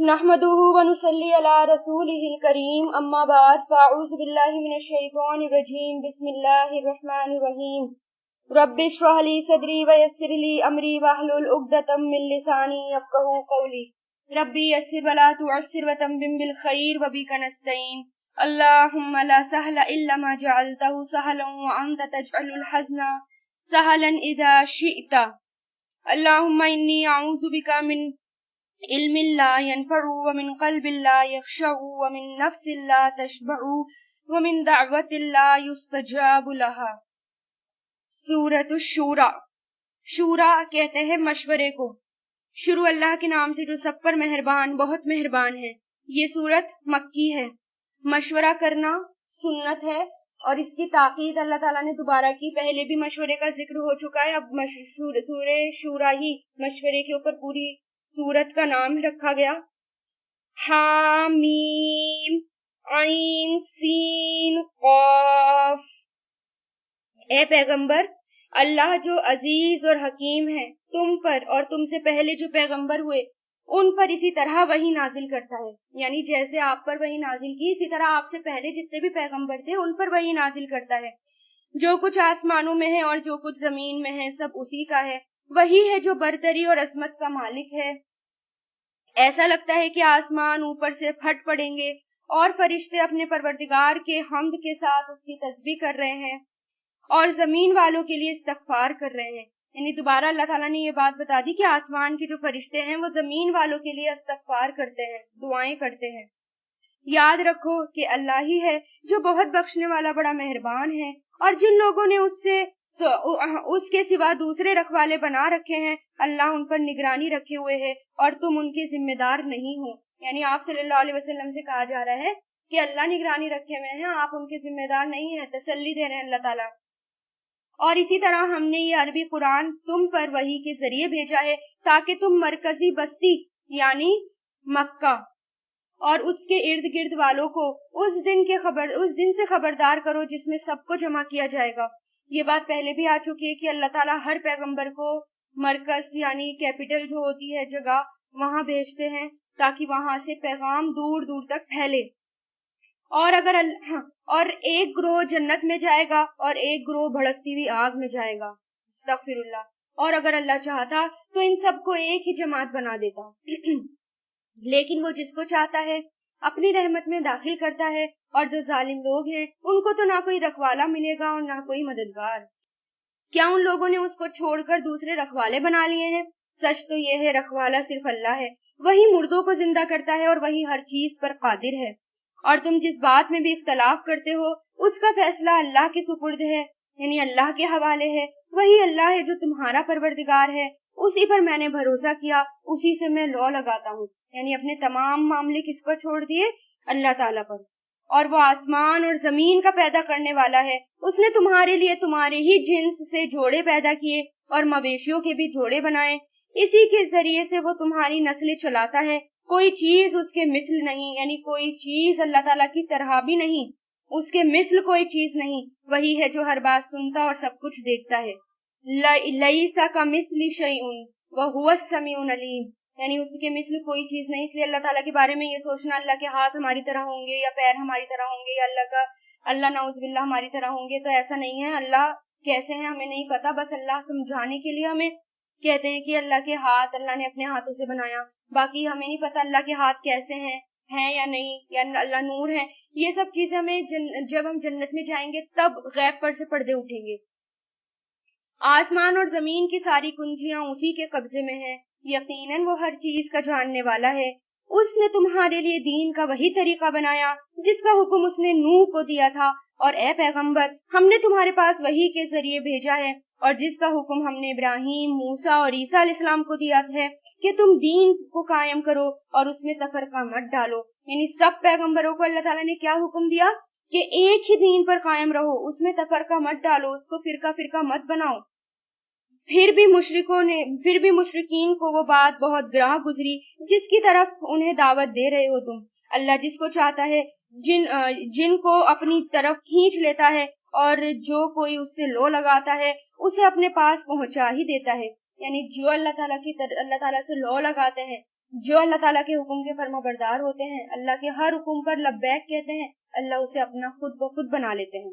نحمده ونصلي على رسوله الكريم اما بعد فاعوذ بالله من الشيطان الرجيم بسم الله الرحمن الرحيم رب اشرح لي صدري ويسر لي امري واحلل عقدة من لساني يفقهوا قولي ربي يسر ولا تعسر وتمم بالخير وبك نستعين اللهم لا سهل الا ما جعلته سهلا وانت تجعل الحزن سهلا اذا شئت اللهم اني اعوذ بك من علم لا ينفع ومن قلب لا يخشع ومن نفس لا تشبع ومن دعوة لا يستجاب لها۔ سورۃ الشورى۔ شورا کہتے ہیں مشورے کو۔ شروع اللہ کے نام سے جو سب پر مہربان بہت مہربان ہے۔ یہ سورت مکی ہے۔ مشورہ کرنا سنت ہے اور اس کی تاکید اللہ تعالیٰ نے دوبارہ کی۔ پہلے بھی مشورے کا ذکر ہو چکا ہے، اب سورہ شورا ہی مشورے کے اوپر پوری سورت کا نام رکھا گیا۔ حامیم عین سین قاف۔ اے پیغمبر، اللہ جو عزیز اور حکیم ہے تم پر اور تم سے پہلے جو پیغمبر ہوئے ان پر اسی طرح وحی نازل کرتا ہے، یعنی جیسے آپ پر وحی نازل کی اسی طرح آپ سے پہلے جتنے بھی پیغمبر تھے ان پر وحی نازل کرتا ہے۔ جو کچھ آسمانوں میں ہے اور جو کچھ زمین میں ہے سب اسی کا ہے، وہی ہے جو برتری اور عظمت کا مالک ہے۔ ایسا لگتا ہے کہ آسمان اوپر سے پھٹ پڑیں گے اور فرشتے اپنے پروردگار کے حمد کے ساتھ اس کی تسبیح کر رہے ہیں اور زمین والوں کے لیے استغفار کر رہے ہیں۔ یعنی دوبارہ اللہ تعالیٰ نے یہ بات بتا دی کہ آسمان کے جو فرشتے ہیں وہ زمین والوں کے لیے استغفار کرتے ہیں، دعائیں کرتے ہیں۔ یاد رکھو کہ اللہ ہی ہے جو بہت بخشنے والا بڑا مہربان ہے، اور جن لوگوں نے اس کے سوا دوسرے رکھوالے بنا رکھے ہیں اللہ ان پر نگرانی رکھے ہوئے ہے اور تم ان کے ذمہ دار نہیں ہو۔ یعنی آپ صلی اللہ علیہ وسلم سے کہا جا رہا ہے کہ اللہ نگرانی رکھے ہوئے ہیں، آپ ان کے ذمہ دار نہیں ہیں، تسلی دے رہے ہیں اللہ تعالیٰ۔ اور اسی طرح ہم نے یہ عربی قرآن تم پر وحی کے ذریعے بھیجا ہے تاکہ تم مرکزی بستی یعنی مکہ اور اس کے ارد گرد والوں کو اس دن سے خبردار کرو جس میں سب کو جمع کیا جائے گا۔ یہ بات پہلے بھی آ چکی ہے کہ اللہ تعالیٰ ہر پیغمبر کو مرکز یعنی کیپٹل جو ہوتی ہے جگہ وہاں بھیجتے ہیں تاکہ وہاں سے پیغام دور دور تک پھیلے۔ اور ایک گروہ جنت میں جائے گا اور ایک گروہ بھڑکتی ہوئی آگ میں جائے گا، استغفر اللہ۔ اور اگر اللہ چاہتا تو ان سب کو ایک ہی جماعت بنا دیتا، لیکن وہ جس کو چاہتا ہے اپنی رحمت میں داخل کرتا ہے، اور جو ظالم لوگ ہیں ان کو تو نہ کوئی رکھوالا ملے گا اور نہ کوئی مددگار۔ کیا ان لوگوں نے اس کو چھوڑ کر دوسرے رکھوالے بنا لیے ہیں؟ سچ تو یہ ہے رکھوالا صرف اللہ ہے، وہی مردوں کو زندہ کرتا ہے اور وہی ہر چیز پر قادر ہے۔ اور تم جس بات میں بھی اختلاف کرتے ہو اس کا فیصلہ اللہ کے سپرد ہے، یعنی اللہ کے حوالے ہے۔ وہی اللہ ہے جو تمہارا پروردگار ہے، اسی پر میں نے بھروسہ کیا، اسی سے میں لو لگاتا ہوں، یعنی اپنے تمام معاملے کس پر چھوڑ دیے؟ اللہ تعالیٰ پر۔ اور وہ آسمان اور زمین کا پیدا کرنے والا ہے، اس نے تمہارے لیے تمہارے ہی جنس سے جوڑے پیدا کیے اور مویشیوں کے بھی جوڑے بنائے، اسی کے ذریعے سے وہ تمہاری نسلیں چلاتا ہے۔ کوئی چیز اس کے مثل نہیں، یعنی کوئی چیز اللہ تعالیٰ کی طرح بھی نہیں، اس کے مثل کوئی چیز نہیں۔ وہی ہے جو ہر بات سنتا اور سب کچھ دیکھتا ہے۔ لیس کمثلہ شیء وہو السمیع العلیم، یعنی اس کے مثل کوئی چیز نہیں۔ اس لیے اللہ تعالیٰ کے بارے میں یہ سوچنا اللہ کے ہاتھ ہماری طرح ہوں گے یا پیر ہماری طرح ہوں گے یا اللہ نعوذ باللہ ہماری طرح ہوں گے، تو ایسا نہیں ہے۔ اللہ کیسے ہیں ہمیں نہیں پتا، بس اللہ سمجھانے کے لیے ہمیں کہتے ہیں کہ اللہ کے ہاتھ اللہ نے اپنے ہاتھوں سے بنایا، باقی ہمیں نہیں پتا اللہ کے ہاتھ کیسے ہیں یا نہیں، یا اللہ نور ہے۔ یہ سب چیزیں ہمیں جب ہم جنت میں جائیں گے تب غیب پر سے پردے اٹھیں گے۔ آسمان اور زمین کی ساری کنجیاں اسی کے قبضے میں ہیں، یقیناً وہ ہر چیز کا جاننے والا ہے۔ اس نے تمہارے لیے دین کا وہی طریقہ بنایا جس کا حکم اس نے نوح کو دیا تھا، اور اے پیغمبر ہم نے تمہارے پاس وحی کے ذریعے بھیجا ہے، اور جس کا حکم ہم نے ابراہیم، موسیٰ اور عیسیٰ علیہ السلام کو دیا ہے کہ تم دین کو قائم کرو اور اس میں تفرقہ مت ڈالو۔ یعنی سب پیغمبروں کو اللہ تعالیٰ نے کیا حکم دیا کہ ایک ہی دین پر قائم رہو، اس میں تفرقہ مت ڈالو، اس کو فرقہ فرقہ مت بناؤ۔ پھر بھی مشرکین کو وہ بات بہت گراں گزری جس کی طرف انہیں دعوت دے رہے ہو تم۔ اللہ جس کو چاہتا ہے جن کو اپنی طرف کھینچ لیتا ہے، اور جو کوئی اس سے لو لگاتا ہے اسے اپنے پاس پہنچا ہی دیتا ہے۔ یعنی جو اللہ تعالیٰ سے لو لگاتے ہیں جو اللہ تعالیٰ کے حکم کے فرما بردار ہوتے ہیں، اللہ کے ہر حکم پر لبیک کہتے ہیں، اللہ اسے اپنا خود بخود بنا لیتے ہیں،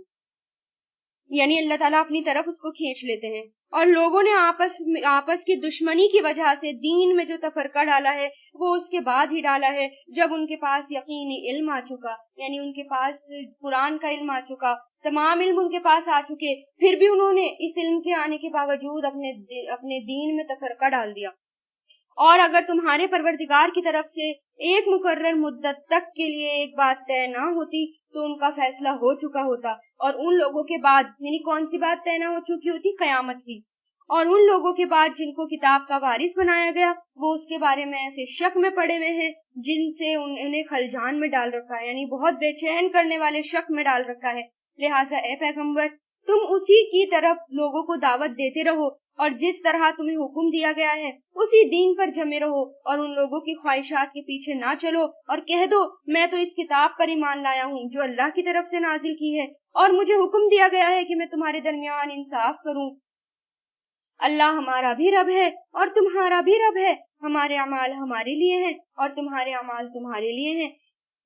یعنی اللہ تعالیٰ اپنی طرف اس کو کھینچ لیتے ہیں۔ اور لوگوں نے آپس کی دشمنی کی وجہ سے دین میں جو تفرقہ ڈالا ہے وہ اس کے بعد ہی ڈالا ہے جب ان کے پاس یقینی علم آ چکا، یعنی ان کے پاس قرآن کا علم آ چکا، تمام علم ان کے پاس آ چکے، پھر بھی انہوں نے اس علم کے آنے کے باوجود اپنے دین میں تفرقہ ڈال دیا۔ اور اگر تمہارے پروردگار کی طرف سے ایک مقرر مدت تک کے لیے ایک بات طے نہ ہوتی تو ان کا فیصلہ ہو چکا ہوتا، اور ان لوگوں کے بعد، یعنی کون سی بات طے نہ ہو چکی ہوتی؟ قیامت کی۔ اور ان لوگوں کے بعد جن کو کتاب کا وارث بنایا گیا وہ اس کے بارے میں ایسے شک میں پڑے ہوئے ہیں جن سے انہیں خلجان میں ڈال رکھا ہے، یعنی بہت بے چین کرنے والے شک میں ڈال رکھا ہے۔ لہٰذا اے پیغمبر، تم اسی کی طرف لوگوں کو دعوت دیتے رہو، اور جس طرح تمہیں حکم دیا گیا ہے اسی دین پر جمے رہو، اور ان لوگوں کی خواہشات کے پیچھے نہ چلو، اور کہہ دو میں تو اس کتاب پر ایمان لایا ہوں جو اللہ کی طرف سے نازل کی ہے، اور مجھے حکم دیا گیا ہے کہ میں تمہارے درمیان انصاف کروں۔ اللہ ہمارا بھی رب ہے اور تمہارا بھی رب ہے، ہمارے اعمال ہمارے لیے ہیں اور تمہارے اعمال تمہارے لیے ہیں،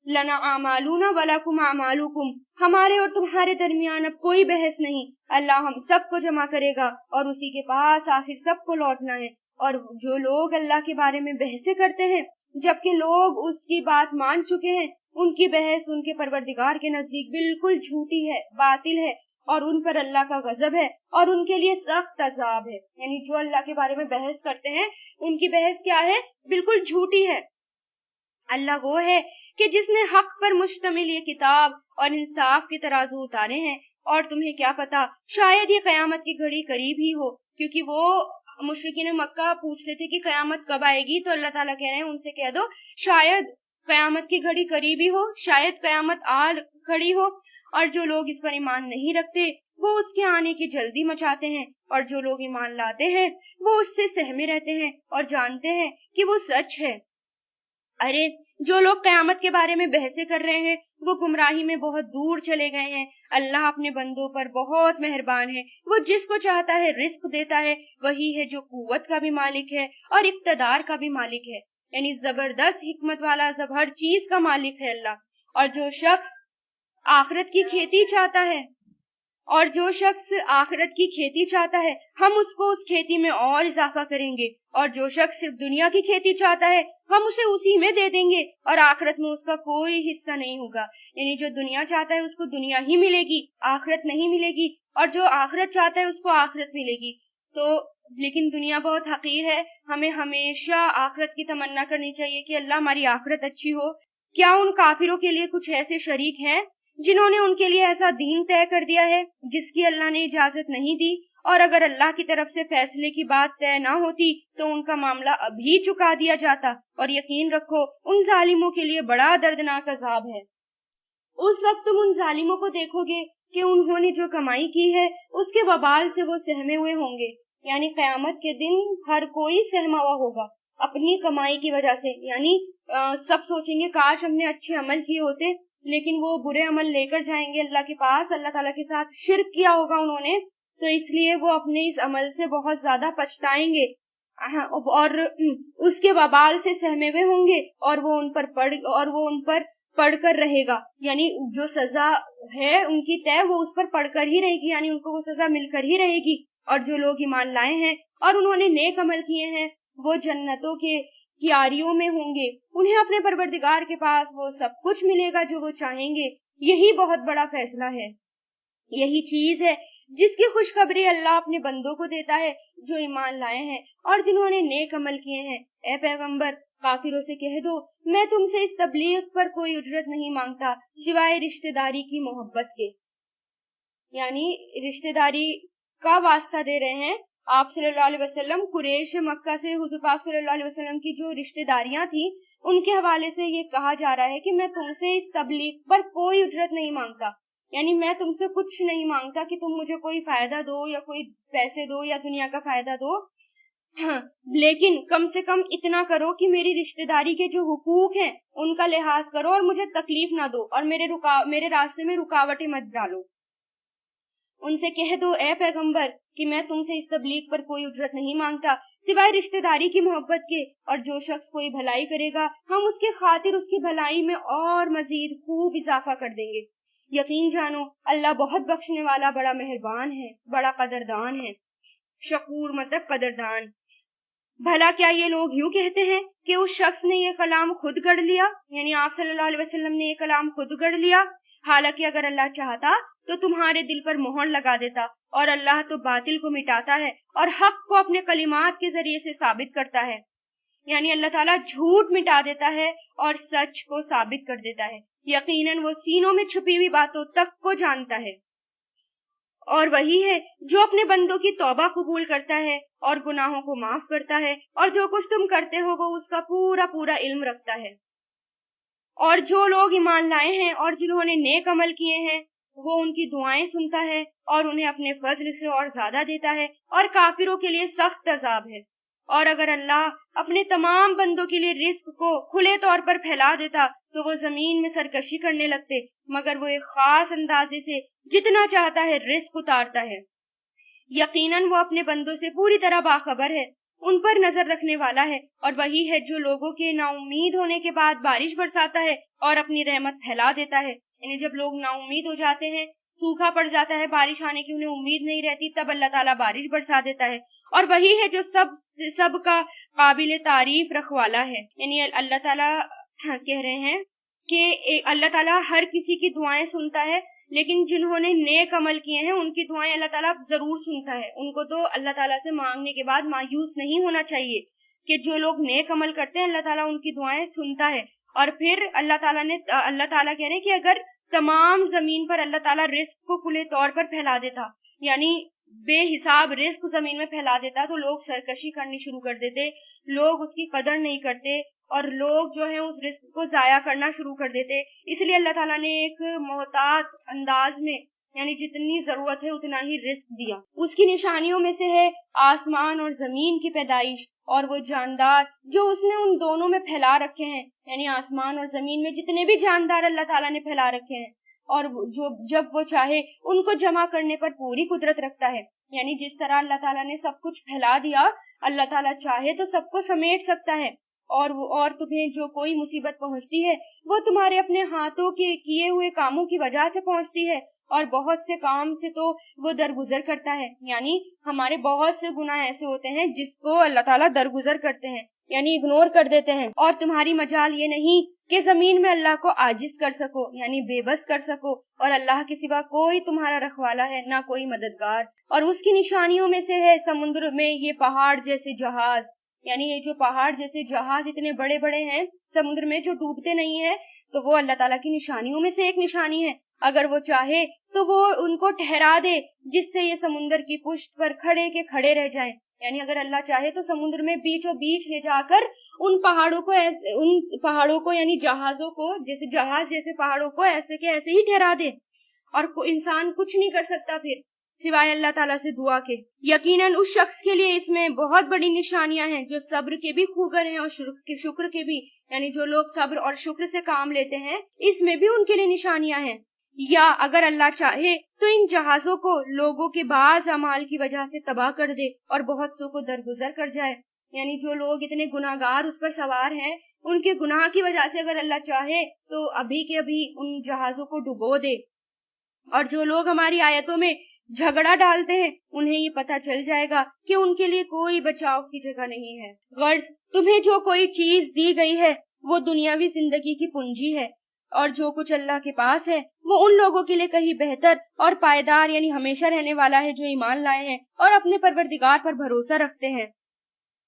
لنا اعمالنا ولکم اعمالکم، ہمارے اور تمہارے درمیان اب کوئی بحث نہیں، اللہ ہم سب کو جمع کرے گا اور اسی کے پاس آخر سب کو لوٹنا ہے۔ اور جو لوگ اللہ کے بارے میں بحثیں کرتے ہیں جبکہ لوگ اس کی بات مان چکے ہیں، ان کی بحث ان کے پروردگار کے نزدیک بالکل جھوٹی ہے، باطل ہے، اور ان پر اللہ کا غضب ہے اور ان کے لیے سخت عذاب ہے۔ یعنی جو اللہ کے بارے میں بحث کرتے ہیں ان کی بحث کیا ہے؟ بالکل جھوٹی ہے۔ اللہ وہ ہے کہ جس نے حق پر مشتمل یہ کتاب اور انصاف کے ترازو اتارے ہیں، اور تمہیں کیا پتا شاید یہ قیامت کی گھڑی قریب ہی ہو، کیونکہ وہ مشرکین مکہ پوچھتے تھے کہ قیامت کب آئے گی، تو اللہ تعالیٰ کہہ رہے ہیں ان سے کہہ دو شاید قیامت کی گھڑی قریب ہی ہو، شاید قیامت آ کھڑی ہو، اور جو لوگ اس پر ایمان نہیں رکھتے وہ اس کے آنے کی جلدی مچاتے ہیں، اور جو لوگ ایمان لاتے ہیں وہ اس سے سہمے رہتے ہیں اور جانتے ہیں کہ وہ سچ ہے۔ ارے جو لوگ قیامت کے بارے میں بحثیں کر رہے ہیں وہ گمراہی میں بہت دور چلے گئے ہیں۔ اللہ اپنے بندوں پر بہت مہربان ہے، وہ جس کو چاہتا ہے رزق دیتا ہے، وہی ہے جو قوت کا بھی مالک ہے اور اقتدار کا بھی مالک ہے، یعنی زبردست حکمت والا ہر چیز کا مالک ہے اللہ۔ اور جو شخص آخرت کی کھیتی چاہتا ہے ہم اس کو اس کھیتی میں اور اضافہ کریں گے، اور جو شخص صرف دنیا کی کھیتی چاہتا ہے ہم اسے اسی میں دے دیں گے، اور آخرت میں اس کا کوئی حصہ نہیں ہوگا۔ یعنی جو دنیا چاہتا ہے اس کو دنیا ہی ملے گی، آخرت نہیں ملے گی، اور جو آخرت چاہتا ہے اس کو آخرت ملے گی۔ تو لیکن دنیا بہت حقیر ہے، ہمیں ہمیشہ آخرت کی تمنا کرنی چاہیے کہ اللہ ہماری آخرت اچھی ہو۔ کیا ان کافروں کے لیے کچھ ایسے شریک ہیں جنہوں نے ان کے لیے ایسا دین طے کر دیا ہے جس کی اللہ نے اجازت نہیں دی؟ اور اگر اللہ کی طرف سے فیصلے کی بات طے نہ ہوتی تو ان کا معاملہ ابھی چکا دیا جاتا، اور یقین رکھو ان ظالموں کے لیے بڑا دردناک عذاب ہے۔ اس وقت تم ان ظالموں کو دیکھو گے کہ انہوں نے جو کمائی کی ہے اس کے وبال سے وہ سہمے ہوئے ہوں گے، یعنی قیامت کے دن ہر کوئی سہما ہوا ہوگا اپنی کمائی کی وجہ سے، یعنی سب سوچیں گے کاش ہم نے اچھے عمل کیے ہوتے، لیکن وہ برے عمل لے کر جائیں گے اللہ کے پاس، اللہ تعالیٰ کے ساتھ شرک کیا ہوگا انہوں نے، تو اس لیے وہ اپنے اس عمل سے بہت زیادہ پچھتائیں گے اور اس کے وبال سے سہمے ہوئے ہوں گے، اور وہ ان پر پڑھ کر رہے گا، یعنی جو سزا ہے ان کی طے وہ اس پر پڑھ کر ہی رہے گی، یعنی ان کو وہ سزا مل کر ہی رہے گی۔ اور جو لوگ ایمان لائے ہیں اور انہوں نے نیک عمل کیے ہیں وہ جنتوں کے کیاریوں میں ہوں گے، انہیں اپنے پروردگار کے پاس وہ سب کچھ ملے گا جو وہ چاہیں گے۔ یہی بہت بڑا فیصلہ ہے، یہی چیز ہے جس کی خوشخبری اللہ اپنے بندوں کو دیتا ہے جو ایمان لائے ہیں اور جنہوں نے نیک عمل کیے ہیں۔ اے پیغمبر کافروں سے کہہ دو میں تم سے اس تبلیغ پر کوئی اجرت نہیں مانگتا سوائے رشتہ داری کی محبت کے، یعنی رشتہ داری کا واسطہ دے رہے ہیں آپ صلی اللہ علیہ وسلم۔ قریش مکہ سے حضور پاک صلی اللہ علیہ وسلم کی جو رشتہ داریاں تھیں ان کے حوالے سے یہ کہا جا رہا ہے کہ میں تم سے اس تبلیغ پر کوئی اجرت نہیں مانگتا، یعنی میں تم سے کچھ نہیں مانگتا کہ تم مجھے کوئی فائدہ دو یا کوئی پیسے دو یا دنیا کا فائدہ دو، لیکن کم سے کم اتنا کرو کہ میری رشتہ داری کے جو حقوق ہیں ان کا لحاظ کرو اور مجھے تکلیف نہ دو اور میرے راستے میں رکاوٹیں مت ڈالو۔ ان سے کہہ دو اے پیغمبر کہ میں تم سے اس تبلیغ پر کوئی اجرت نہیں مانگتا سوائے رشتہ داری کی محبت کے، اور جو شخص کوئی بھلائی کرے گا ہم اس کے خاطر اس کی بھلائی میں اور مزید خوب اضافہ کر دیں گے۔ یقین جانو اللہ بہت بخشنے والا بڑا مہربان ہے، بڑا قدردان ہے۔ شکور مطلب قدردان۔ بھلا کیا یہ لوگ یوں کہتے ہیں کہ اس شخص نے یہ کلام خود گڑھ لیا، یعنی آپ صلی اللہ علیہ وسلم نے یہ کلام خود گڑھ لیا، حالانکہ اگر اللہ چاہتا تو تمہارے دل پر مہر لگا دیتا، اور اللہ تو باطل کو مٹاتا ہے اور حق کو اپنے کلمات کے ذریعے سے ثابت کرتا ہے، یعنی اللہ تعالیٰ جھوٹ مٹا دیتا ہے اور سچ کو ثابت کر دیتا ہے۔ یقیناً وہ سینوں میں چھپی ہوئی باتوں تک کو جانتا ہے، اور وہی ہے جو اپنے بندوں کی توبہ قبول کرتا ہے اور گناہوں کو معاف کرتا ہے، اور جو کچھ تم کرتے ہو وہ اس کا پورا پورا علم رکھتا ہے۔ اور جو لوگ ایمان لائے ہیں اور جنہوں نے نیک عمل کیے ہیں وہ ان کی دعائیں سنتا ہے اور انہیں اپنے فضل سے اور زیادہ دیتا ہے، اور کافروں کے لیے سخت عذاب ہے۔ اور اگر اللہ اپنے تمام بندوں کے لیے رزق کو کھلے طور پر پھیلا دیتا تو وہ زمین میں سرکشی کرنے لگتے، مگر وہ ایک خاص اندازے سے جتنا چاہتا ہے رزق اتارتا ہے۔ یقیناً وہ اپنے بندوں سے پوری طرح باخبر ہے، ان پر نظر رکھنے والا ہے، اور وہی ہے جو لوگوں کے نا امید ہونے کے بعد بارش برساتا ہے اور اپنی رحمت پھیلا دیتا ہے، یعنی جب لوگ نا امید ہو جاتے ہیں، سوکھا پڑ جاتا ہے، بارش آنے کی انہیں امید نہیں رہتی، تب اللہ تعالیٰ بارش برسا دیتا ہے، اور وہی ہے جو سب کا قابل تعریف رکھوالا ہے، یعنی اللہ تعالیٰ کہہ رہے ہیں کہ اللہ تعالیٰ ہر کسی کی دعائیں سنتا ہے، لیکن جنہوں نے نیک عمل کیے ہیں ان کی دعائیں اللہ تعالیٰ ضرور سنتا ہے۔ ان کو تو اللہ تعالیٰ سے مانگنے کے بعد مایوس نہیں ہونا چاہیے کہ جو لوگ نیک عمل کرتے ہیں اللہ تعالیٰ ان کی دعائیں سنتا ہے۔ اور پھر اللہ تعالیٰ کہہ رہے ہیں کہ اگر تمام زمین پر اللہ تعالیٰ رزق کو کھلے طور پر پھیلا دیتا، یعنی بے حساب رزق زمین میں پھیلا دیتا، تو لوگ سرکشی کرنی شروع کر دیتے، لوگ اس کی قدر نہیں کرتے، اور لوگ جو ہیں اس رزق کو ضائع کرنا شروع کر دیتے۔ اس لیے اللہ تعالیٰ نے ایک محتاط انداز میں، یعنی جتنی ضرورت ہے اتنا ہی رزق دیا۔ اس کی نشانیوں میں سے ہے آسمان اور زمین کی پیدائش، اور وہ جاندار جو اس نے ان دونوں میں پھیلا رکھے ہیں، یعنی آسمان اور زمین میں جتنے بھی جاندار اللہ تعالیٰ نے پھیلا رکھے ہیں، اور جب وہ چاہے ان کو جمع کرنے پر پوری قدرت رکھتا ہے، یعنی جس طرح اللہ تعالیٰ نے سب کچھ پھیلا دیا، اللہ تعالیٰ چاہے تو سب کو سمیٹ سکتا ہے، اور تمہیں جو کوئی مصیبت پہنچتی ہے وہ تمہارے اپنے ہاتھوں کے کیے ہوئے کاموں کی وجہ سے پہنچتی ہے، اور بہت سے کام سے تو وہ درگزر کرتا ہے، یعنی ہمارے بہت سے گناہ ایسے ہوتے ہیں جس کو اللہ تعالیٰ درگزر کرتے ہیں، یعنی اگنور کر دیتے ہیں، اور تمہاری مجال یہ نہیں کہ زمین میں اللہ کو عاجز کر سکو، یعنی بے بس کر سکو، اور اللہ کے سوا کوئی تمہارا رکھوالا ہے نہ کوئی مددگار۔ اور اس کی نشانیوں میں سے ہے سمندر میں یہ پہاڑ جیسے جہاز، یعنی یہ جو پہاڑ جیسے جہاز اتنے بڑے بڑے ہیں سمندر میں جو ڈوبتے نہیں ہیں، تو وہ اللہ تعالیٰ کی نشانیوں میں سے ایک نشانی ہے۔ اگر وہ چاہے تو وہ ان کو ٹھہرا دے جس سے یہ سمندر کی پشت پر کھڑے کے کھڑے رہ جائیں، یعنی اگر اللہ چاہے تو سمندر میں بیچوں بیچ لے جا کر ان پہاڑوں کو یعنی جہازوں کو، جیسے جہاز جیسے پہاڑوں کو ایسے کے ایسے ہی ٹھہرا دے، اور انسان کچھ نہیں کر سکتا پھر سوائے اللہ تعالیٰ سے دعا کے۔ یقیناً اس شخص کے لیے اس میں بہت بڑی نشانیاں ہیں جو صبر کے بھی خوگر ہیں اور شکر کے بھی، یعنی جو لوگ صبر اور شکر سے کام لیتے ہیں اس میں بھی ان کے لیے نشانیاں ہیں۔ یا اگر اللہ چاہے تو ان جہازوں کو لوگوں کے بعض اعمال کی وجہ سے تباہ کر دے اور بہت سو کو درگزر کر جائے، یعنی جو لوگ اتنے گناہگار اس پر سوار ہیں ان کے گناہ کی وجہ سے اگر اللہ چاہے تو ابھی کے ابھی ان جہازوں کو ڈبو دے۔ اور جو لوگ ہماری آیتوں میں جھگڑا ڈالتے ہیں انہیں یہ پتہ چل جائے گا کہ ان کے لیے کوئی بچاؤ کی جگہ نہیں ہے۔ غرض تمہیں جو کوئی چیز دی گئی ہے وہ دنیاوی زندگی کی پونجی ہے، اور جو کچھ اللہ کے پاس ہے وہ ان لوگوں کے لیے کہیں بہتر اور پائیدار یعنی ہمیشہ رہنے والا ہے جو ایمان لائے ہیں اور اپنے پروردگار پر بھروسہ رکھتے ہیں۔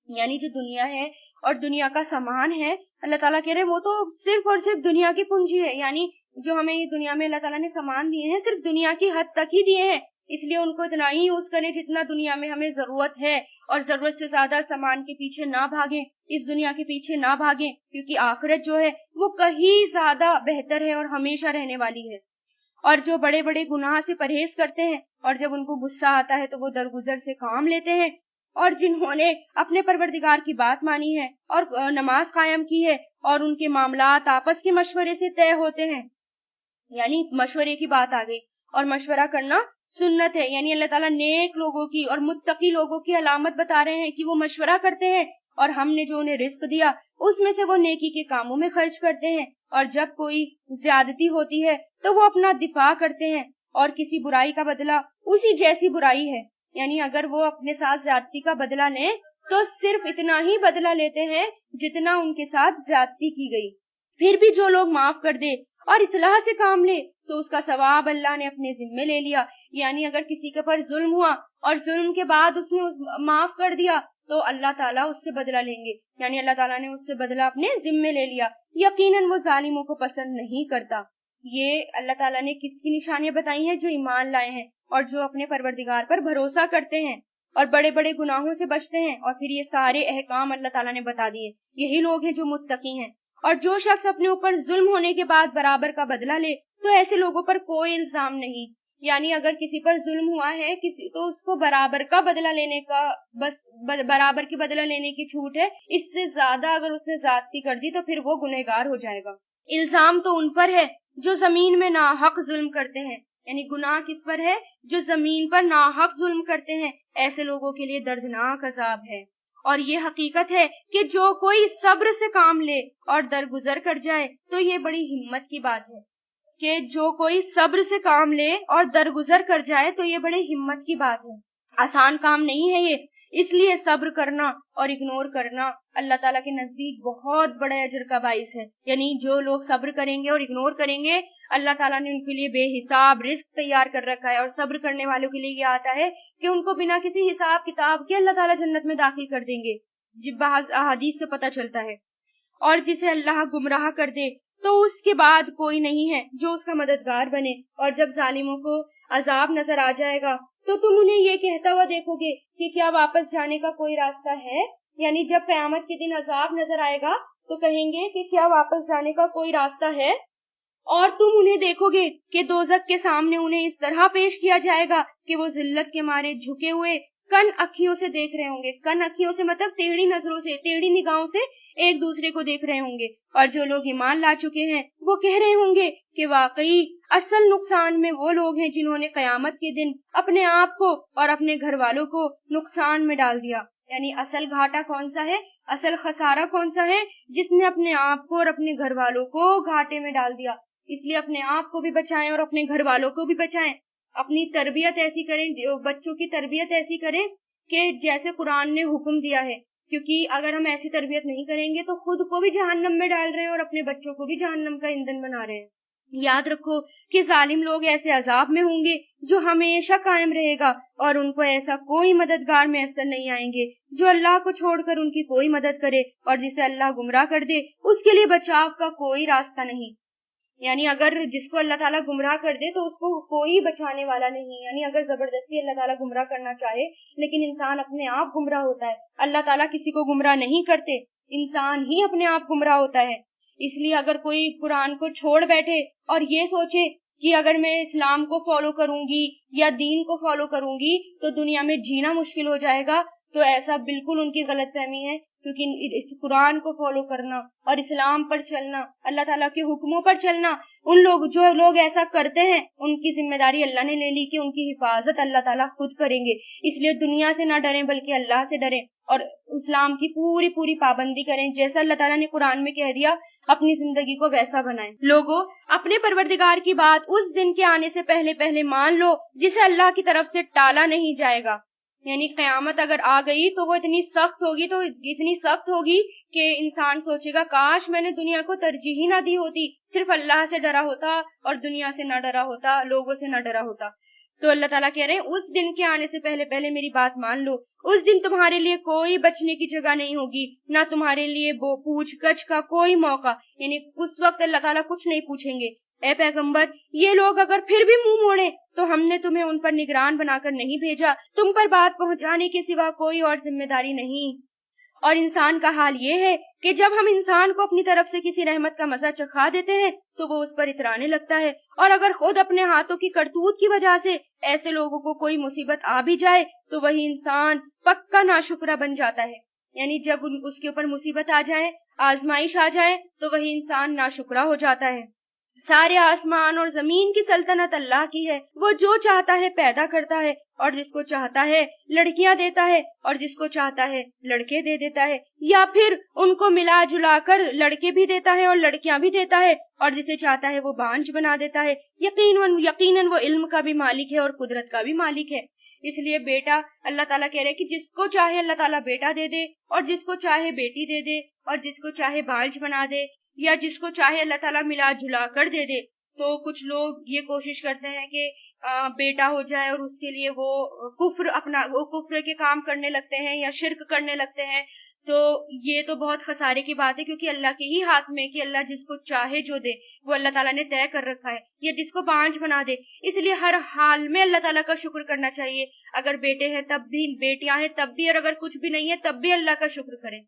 یعنی جو دنیا ہے اور دنیا کا سامان ہے، اللہ تعالیٰ کہہ رہے وہ تو صرف اور صرف دنیا کی پونجی ہے، یعنی جو ہمیں یہ دنیا میں اللہ تعالیٰ نے سامان دیے ہیں صرف دنیا کی حد تک ہی دیے ہیں، اس لیے ان کو اتنا ہی یوز کریں جتنا دنیا میں ہمیں ضرورت ہے، اور ضرورت سے زیادہ سامان کے پیچھے نہ بھاگیں، اس دنیا کے پیچھے نہ بھاگیں، کیونکہ آخرت جو ہے وہ کہیں زیادہ بہتر ہے اور ہمیشہ رہنے والی ہے۔ اور جو بڑے بڑے گناہ سے پرہیز کرتے ہیں اور جب ان کو غصہ آتا ہے تو وہ درگزر سے کام لیتے ہیں، اور جنہوں نے اپنے پروردگار کی بات مانی ہے اور نماز قائم کی ہے اور ان کے معاملات آپس کے مشورے سے طے ہوتے ہیں، یعنی مشورے کی بات آ گئی، اور مشورہ کرنا سنت ہے، یعنی اللہ تعالیٰ نیک لوگوں کی اور متقی لوگوں کی علامت بتا رہے ہیں کہ وہ مشورہ کرتے ہیں اور ہم نے جو انہیں رزق دیا اس میں سے وہ نیکی کے کاموں میں خرچ کرتے ہیں، اور جب کوئی زیادتی ہوتی ہے تو وہ اپنا دفاع کرتے ہیں، اور کسی برائی کا بدلہ اسی جیسی برائی ہے، یعنی اگر وہ اپنے ساتھ زیادتی کا بدلہ لیں تو صرف اتنا ہی بدلہ لیتے ہیں جتنا ان کے ساتھ زیادتی کی گئی۔ پھر بھی جو لوگ معاف کر دے اور اصلاح سے کام لے تو اس کا ثواب اللہ نے اپنے ذمے لے لیا، یعنی اگر کسی کے پر ظلم ہوا اور ظلم کے بعد اس نے معاف کر دیا تو اللہ تعالیٰ اس سے بدلہ لیں گے، یعنی اللہ تعالیٰ نے اس سے بدلہ اپنے ذمے لے لیا۔ یقیناً وہ ظالموں کو پسند نہیں کرتا۔ یہ اللہ تعالیٰ نے کس کی نشانیاں بتائی ہیں؟ جو ایمان لائے ہیں اور جو اپنے پروردگار پر بھروسہ کرتے ہیں اور بڑے بڑے گناہوں سے بچتے ہیں، اور پھر یہ سارے احکام اللہ تعالیٰ نے بتا دیے، یہی لوگ ہیں جو متقی ہیں۔ اور جو شخص اپنے اوپر ظلم ہونے کے بعد برابر کا بدلہ لے تو ایسے لوگوں پر کوئی الزام نہیں، یعنی اگر کسی پر ظلم ہوا ہے تو اس کو برابر کا بدلہ لینے کا، بس برابر کی بدلہ لینے کی چھوٹ ہے، اس سے زیادہ اگر اس نے زیادتی کر دی تو پھر وہ گنہگار ہو جائے گا۔ الزام تو ان پر ہے جو زمین میں ناحق ظلم کرتے ہیں، یعنی گناہ کس پر ہے؟ جو زمین پر ناحق ظلم کرتے ہیں، ایسے لوگوں کے لیے دردناک عذاب ہے۔ اور یہ حقیقت ہے کہ جو کوئی صبر سے کام لے اور درگزر کر جائے تو یہ بڑی ہمت کی بات ہے، کہ جو کوئی صبر سے کام لے اور درگزر کر جائے تو یہ بڑے ہمت کی بات ہے، آسان کام نہیں ہے یہ، اس لیے صبر کرنا اور اگنور کرنا اللہ تعالیٰ کے نزدیک بہت بڑے اجر کا باعث ہے، یعنی جو لوگ صبر کریں گے اور اگنور کریں گے اللہ تعالیٰ نے ان کے لیے بے حساب رزق تیار کر رکھا ہے، اور صبر کرنے والوں کے لیے یہ آتا ہے کہ ان کو بنا کسی حساب کتاب کے اللہ تعالیٰ جنت میں داخل کر دیں گے، جب بعض احادیث سے پتہ چلتا ہے۔ اور جسے اللہ گمراہ کر دے تو اس کے بعد کوئی نہیں ہے جو اس کا مددگار بنے، اور جب ظالموں کو عذاب نظر آ جائے گا تو تم انہیں یہ کہتا ہوا دیکھو گے کہ کیا واپس جانے کا کوئی راستہ ہے، یعنی جب قیامت کے دن عذاب نظر آئے گا تو کہیں گے کہ کیا واپس جانے کا کوئی راستہ ہے، اور تم انہیں دیکھو گے کہ دوزخ کے سامنے انہیں اس طرح پیش کیا جائے گا کہ وہ ذلت کے مارے جھکے ہوئے کن اکھیوں سے دیکھ رہے ہوں گے، کن اکھیوں سے مطلب ٹیڑھی نظروں سے، ٹیڑھی نگاہوں سے ایک دوسرے کو دیکھ رہے ہوں گے، اور جو لوگ ایمان لا چکے ہیں وہ کہہ رہے ہوں گے کہ واقعی اصل نقصان میں وہ لوگ ہیں جنہوں نے قیامت کے دن اپنے آپ کو اور اپنے گھر والوں کو نقصان میں ڈال دیا، یعنی اصل گھاٹا کون سا ہے، اصل خسارہ کون سا ہے؟ جس نے اپنے آپ کو اور اپنے گھر والوں کو گھاٹے میں ڈال دیا۔ اس لیے اپنے آپ کو بھی بچائیں اور اپنے گھر والوں کو بھی بچائیں، اپنی تربیت ایسی کریں، بچوں کی تربیت ایسی کریں کہ جیسے قرآن نے حکم دیا ہے، کیونکہ اگر ہم ایسی تربیت نہیں کریں گے تو خود کو بھی جہنم میں ڈال رہے ہیں اور اپنے بچوں کو بھی جہنم کا ایندھن بنا رہے ہیں۔ یاد رکھو کہ ظالم لوگ ایسے عذاب میں ہوں گے جو ہمیشہ قائم رہے گا، اور ان کو ایسا کوئی مددگار میسر نہیں آئیں گے جو اللہ کو چھوڑ کر ان کی کوئی مدد کرے، اور جسے اللہ گمراہ کر دے اس کے لیے بچاؤ کا کوئی راستہ نہیں، یعنی اگر جس کو اللہ تعالیٰ گمراہ کر دے تو اس کو کوئی بچانے والا نہیں، یعنی اگر زبردستی اللہ تعالیٰ گمراہ کرنا چاہے لیکن انسان اپنے آپ گمراہ ہوتا ہے، اللہ تعالیٰ کسی کو گمراہ نہیں کرتے، انسان ہی اپنے آپ گمراہ ہوتا ہے۔ اس لیے اگر کوئی قرآن کو چھوڑ بیٹھے اور یہ سوچے کہ اگر میں اسلام کو فالو کروں گی یا دین کو فالو کروں گی تو دنیا میں جینا مشکل ہو جائے گا، تو ایسا بالکل ان کی غلط فہمی ہے، کیونکہ اس قرآن کو فالو کرنا اور اسلام پر چلنا، اللہ تعالیٰ کے حکموں پر چلنا، جو لوگ ایسا کرتے ہیں ان کی ذمہ داری اللہ نے لے لی کہ ان کی حفاظت اللہ تعالیٰ خود کریں گے، اس لیے دنیا سے نہ ڈریں بلکہ اللہ سے ڈریں اور اسلام کی پوری پابندی کریں، جیسا اللہ تعالیٰ نے قرآن میں کہہ دیا اپنی زندگی کو ویسا بنائیں۔ لوگوں، اپنے پروردگار کی بات اس دن کے آنے سے پہلے مان لو جسے اللہ کی طرف سے ٹالا نہیں جائے گا، یعنی قیامت اگر آ گئی تو وہ اتنی سخت ہوگی کہ انسان سوچے گا کاش میں نے دنیا کو ترجیح ہی نہ دی ہوتی، صرف اللہ سے ڈرا ہوتا اور دنیا سے نہ ڈرا ہوتا، لوگوں سے نہ ڈرا ہوتا۔ تو اللہ تعالیٰ کہہ رہے ہیں اس دن کے آنے سے پہلے میری بات مان لو، اس دن تمہارے لیے کوئی بچنے کی جگہ نہیں ہوگی، نہ تمہارے لیے پوچھ گچھ کا کوئی موقع، یعنی اس وقت اللہ تعالیٰ کچھ نہیں پوچھیں گے۔ اے پیغمبر، یہ لوگ اگر پھر بھی منہ موڑے تو ہم نے تمہیں ان پر نگران بنا کر نہیں بھیجا، تم پر بات پہنچانے کے سوا کوئی اور ذمہ داری نہیں۔ اور انسان کا حال یہ ہے کہ جب ہم انسان کو اپنی طرف سے کسی رحمت کا مزہ چکھا دیتے ہیں تو وہ اس پر اترانے لگتا ہے، اور اگر خود اپنے ہاتھوں کی کرتوت کی وجہ سے ایسے لوگوں کو کوئی مصیبت آ بھی جائے تو وہی انسان پکا ناشکرا بن جاتا ہے، یعنی جب اس کے اوپر مصیبت آ جائے، آزمائش آ جائے تو وہی انسان ناشکرا ہو جاتا ہے۔ سارے آسمان اور زمین کی سلطنت اللہ کی ہے، وہ جو چاہتا ہے پیدا کرتا ہے اور جس کو چاہتا ہے لڑکیاں دیتا ہے اور جس کو چاہتا ہے لڑکے دے دیتا ہے، یا پھر ان کو ملا جلا کر لڑکے بھی دیتا ہے اور لڑکیاں بھی دیتا ہے، اور جسے چاہتا ہے وہ بانجھ بنا دیتا ہے۔ یقیناً وہ علم کا بھی مالک ہے اور قدرت کا بھی مالک ہے۔ اس لیے بیٹا اللہ تعالیٰ کہہ رہے کہ جس کو چاہے اللہ تعالیٰ بیٹا دے دے اور جس کو چاہے بیٹی دے دے اور جس کو چاہے بانجھ بنا دے، یا جس کو چاہے اللہ تعالیٰ ملا جلا کر دے دے۔ تو کچھ لوگ یہ کوشش کرتے ہیں کہ بیٹا ہو جائے اور اس کے لیے وہ کفر کے کام کرنے لگتے ہیں یا شرک کرنے لگتے ہیں۔ تو یہ تو بہت خسارے کی بات ہے، کیونکہ اللہ کے ہی ہاتھ میں کہ اللہ جس کو چاہے جو دے، وہ اللہ تعالیٰ نے طے کر رکھا ہے، یا جس کو بانجھ بنا دے۔ اس لیے ہر حال میں اللہ تعالیٰ کا شکر کرنا چاہیے، اگر بیٹے ہیں تب بھی، بیٹیاں ہیں تب بھی، اور اگر کچھ بھی نہیں ہے تب بھی اللہ کا شکر کرے۔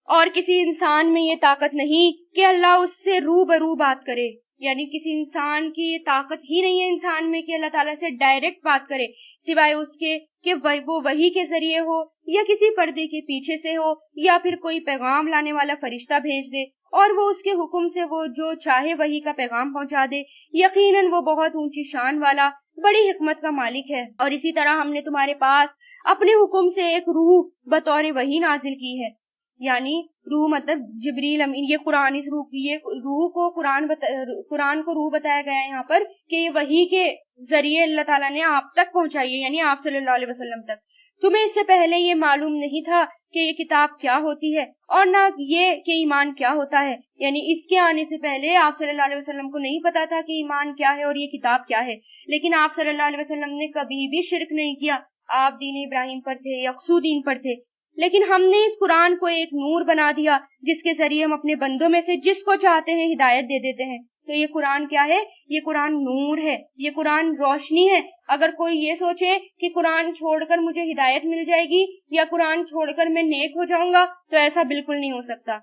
اور کسی انسان میں یہ طاقت نہیں کہ اللہ اس سے روبرو بات کرے، یعنی کسی انسان کی یہ طاقت ہی نہیں ہے انسان میں کہ اللہ تعالیٰ سے ڈائریکٹ بات کرے، سوائے اس کے کہ وہ وحی کے ذریعے ہو، یا کسی پردے کے پیچھے سے ہو، یا پھر کوئی پیغام لانے والا فرشتہ بھیج دے اور وہ اس کے حکم سے وہ جو چاہے وحی کا پیغام پہنچا دے۔ یقیناً وہ بہت اونچی شان والا، بڑی حکمت کا مالک ہے۔ اور اسی طرح ہم نے تمہارے پاس اپنے حکم سے ایک روح بطور وحی نازل کی ہے، یعنی روح مطلب جبریل امین، یہ قرآن، اس روح کو قرآن کو روح بتایا گیا ہے یہاں پر کہ یہ وحی کے ذریعے اللہ تعالیٰ نے آپ تک پہنچائی ہے، یعنی آپ صلی اللہ علیہ وسلم تک۔ تمہیں اس سے پہلے یہ معلوم نہیں تھا کہ یہ کتاب کیا ہوتی ہے، اور نہ یہ کہ ایمان کیا ہوتا ہے، یعنی اس کے آنے سے پہلے آپ صلی اللہ علیہ وسلم کو نہیں پتا تھا کہ ایمان کیا ہے اور یہ کتاب کیا ہے۔ لیکن آپ صلی اللہ علیہ وسلم نے کبھی بھی شرک نہیں کیا، آپ دین ابراہیم پر تھے، یکسو دین پر تھے۔ لیکن ہم نے اس قرآن کو ایک نور بنا دیا جس کے ذریعے ہم اپنے بندوں میں سے جس کو چاہتے ہیں ہدایت دے دیتے ہیں۔ تو یہ قرآن کیا ہے؟ یہ قرآن نور ہے، یہ قرآن روشنی ہے۔ اگر کوئی یہ سوچے کہ قرآن چھوڑ کر مجھے ہدایت مل جائے گی یا قرآن چھوڑ کر میں نیک ہو جاؤں گا، تو ایسا بالکل نہیں ہو سکتا۔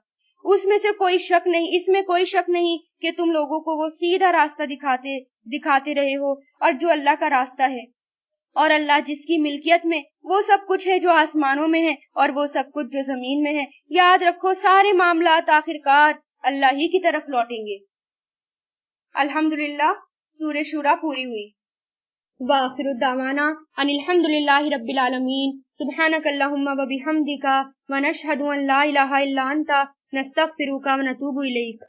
اس میں کوئی شک نہیں کہ تم لوگوں کو وہ سیدھا راستہ دکھاتے رہے ہو، اور جو اللہ کا راستہ ہے، اور اللہ جس کی ملکیت میں وہ سب کچھ ہے جو آسمانوں میں ہے اور وہ سب کچھ جو زمین میں ہے۔ یاد رکھو سارے معاملات آخرکار اللہ ہی کی طرف لوٹیں گے۔ الحمدللہ، سورہ شورى پوری ہوئی۔ وآخر الدعوانا ان الحمدللہ رب العالمین، سبحانک اللہم و بحمدک، ونشہد ان لا الہ الا انت، نستغفرک ونتوب الیک۔